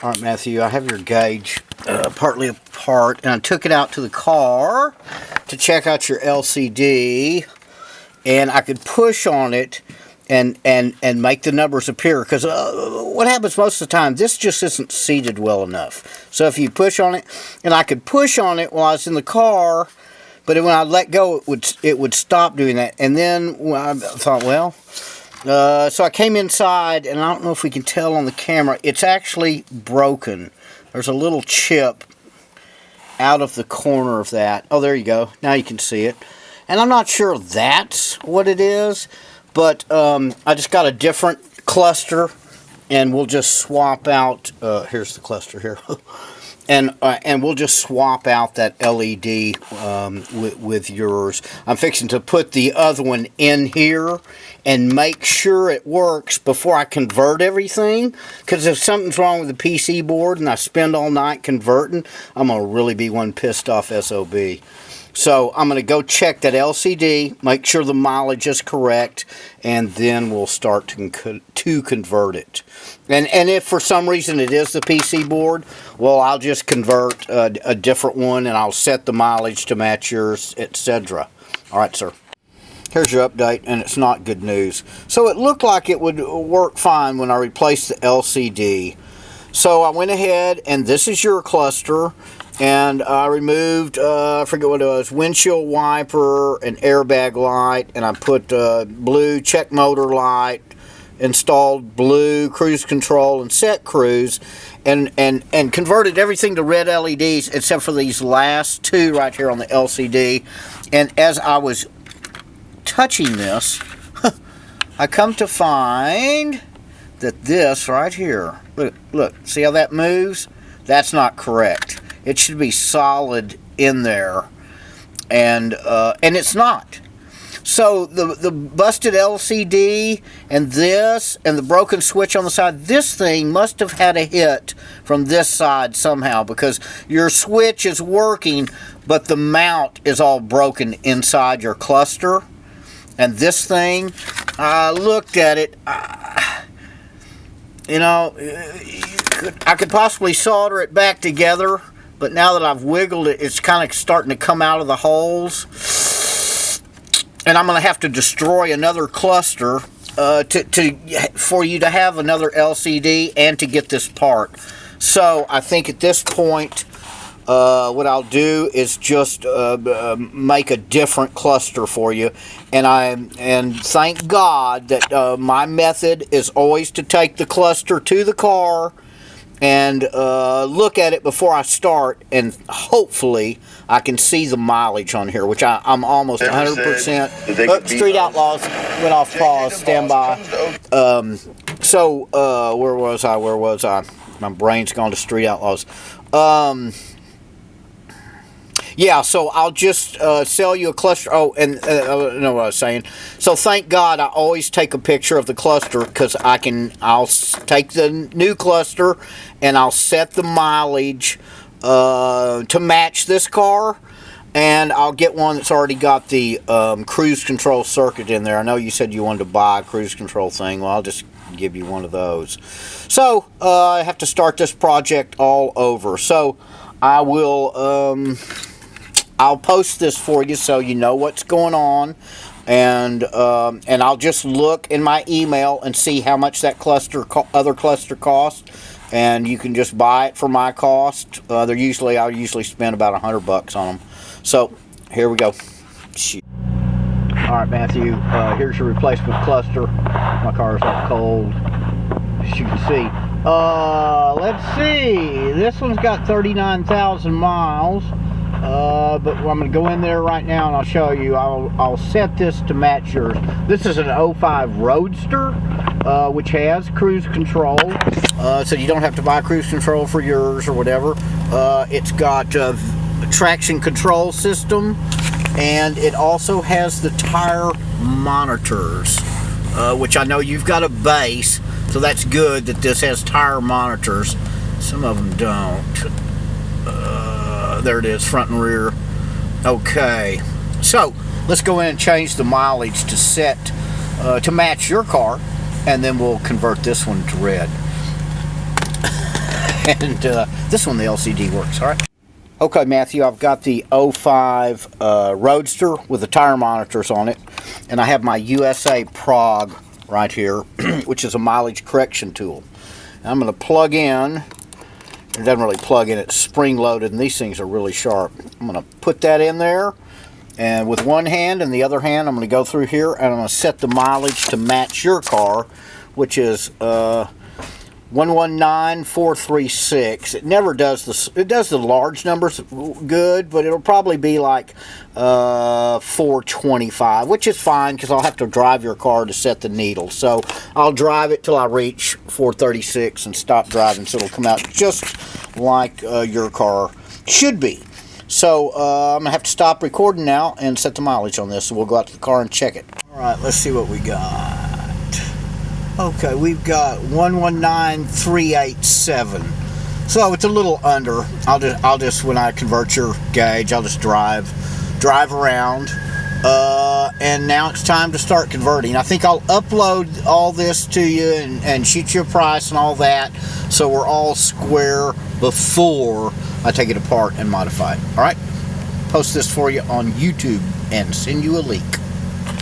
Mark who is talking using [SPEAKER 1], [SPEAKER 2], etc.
[SPEAKER 1] All right, Matthew, I have your gauge partly apart, and I took it out to the car to check out your LCD, and I could push on it and make the numbers appear, because what happens most of the time, this just isn't seated well enough. So if you push on it, and I could push on it while I was in the car, but when I let go, it would stop doing that. And then I thought, well, so I came inside, and I don't know if we can tell on the camera, it's actually broken. There's a little chip out of the corner of that. Oh, there you go. Now you can see it. And I'm not sure that's what it is, but I just got a different cluster, and we'll just swap out, here's the cluster here. And we'll just swap out that LED with yours. I'm fixing to put the other one in here and make sure it works before I convert everything. Because if something's wrong with the PC board and I spend all night converting, I'm going to really be one pissed off SOB. So I'm going to go check that LCD, make sure the mileage is correct, and then we'll start to convert it. And if for some reason it is the PC board, well, I'll just convert a different one, and I'll set the mileage to match yours, etc. All right, sir. Here's your update, and it's not good news. So it looked like it would work fine when I replaced the LCD. So I went ahead, and this is your cluster, and I removed, I forget what it was, windshield wiper and airbag light, and I put blue check motor light, installed blue cruise control and set cruise, and converted everything to red LEDs except for these last two right here on the LCD. And as I was touching this, I come to find that this right here, look, see how that moves? That's not correct. It should be solid in there, and it's not. So the busted LCD and this and the broken switch on the side, this thing must have had a hit from this side somehow, because your switch is working, but the mount is all broken inside your cluster. And this thing, I looked at it, you know, I could possibly solder it back together, but now that I've wiggled it, it's kind of starting to come out of the holes. And I'm going to have to destroy another cluster for you to have another LCD and to get this part. So I think at this point, what I'll do is just make a different cluster for you. And thank God that my method is always to take the cluster to the car and look at it before I start, and hopefully I can see the mileage on here, which I'm almost 100%. Street Outlaws went off pause, stand by. Where was I? My brain's gone to Street Outlaws. Yeah, so I'll just sell you a cluster. Oh, and I know what I was saying. So thank God I always take a picture of the cluster, because I'll take the new cluster and I'll set the mileage to match this car, and I'll get one that's already got the cruise control circuit in there. I know you said you wanted to buy a cruise control thing. Well, I'll just give you one of those. So I have to start this project all over. So I will... I'll post this for you so you know what's going on, and I'll just look in my email and see how much that other cluster costs, and you can just buy it for my cost. I'll usually spend about $100 on them. So here we go. Shoot. All right, Matthew. Here's your replacement cluster. My car's not cold, as you can see. Let's see. This one's got 39,000 miles. But I'm going to go in there right now and I'll show you. I'll set this to match yours. This is an 05 Roadster, which has cruise control, so you don't have to buy cruise control for yours or whatever. It's got a traction control system, and it also has the tire monitors, which I know you've got a base, so that's good that this has tire monitors. Some of them don't. There it is, front and rear. Okay, so let's go in and change the mileage to set to match your car, and then we'll convert this one to red. And this one, the LCD works. All right. Okay, Matthew, I've got the 05 Roadster with the tire monitors on it, and I have my USA Prog right here, which is a mileage correction tool. And I'm going to plug in. It doesn't really plug in, it's spring loaded, and these things are really sharp. I'm going to put that in there, and with one hand and the other hand I'm going to go through here, and I'm going to set the mileage to match your car, which is 119436. It never does this. It does the large numbers good, but it'll probably be like 425, which is fine because I'll have to drive your car to set the needle. So I'll drive it till I reach 436 and stop driving, so it'll come out just like your car should be. So I'm gonna have to stop recording now and set the mileage on this, so we'll go out to the car and check it. All right, let's see what we got. Okay, we've got 119387. So it's a little under. I'll just when I convert your gauge, I'll just drive around. And now it's time to start converting. I think I'll upload all this to you and shoot you a price and all that, so we're all square before I take it apart and modify it. All right, post this for you on YouTube and send you a link.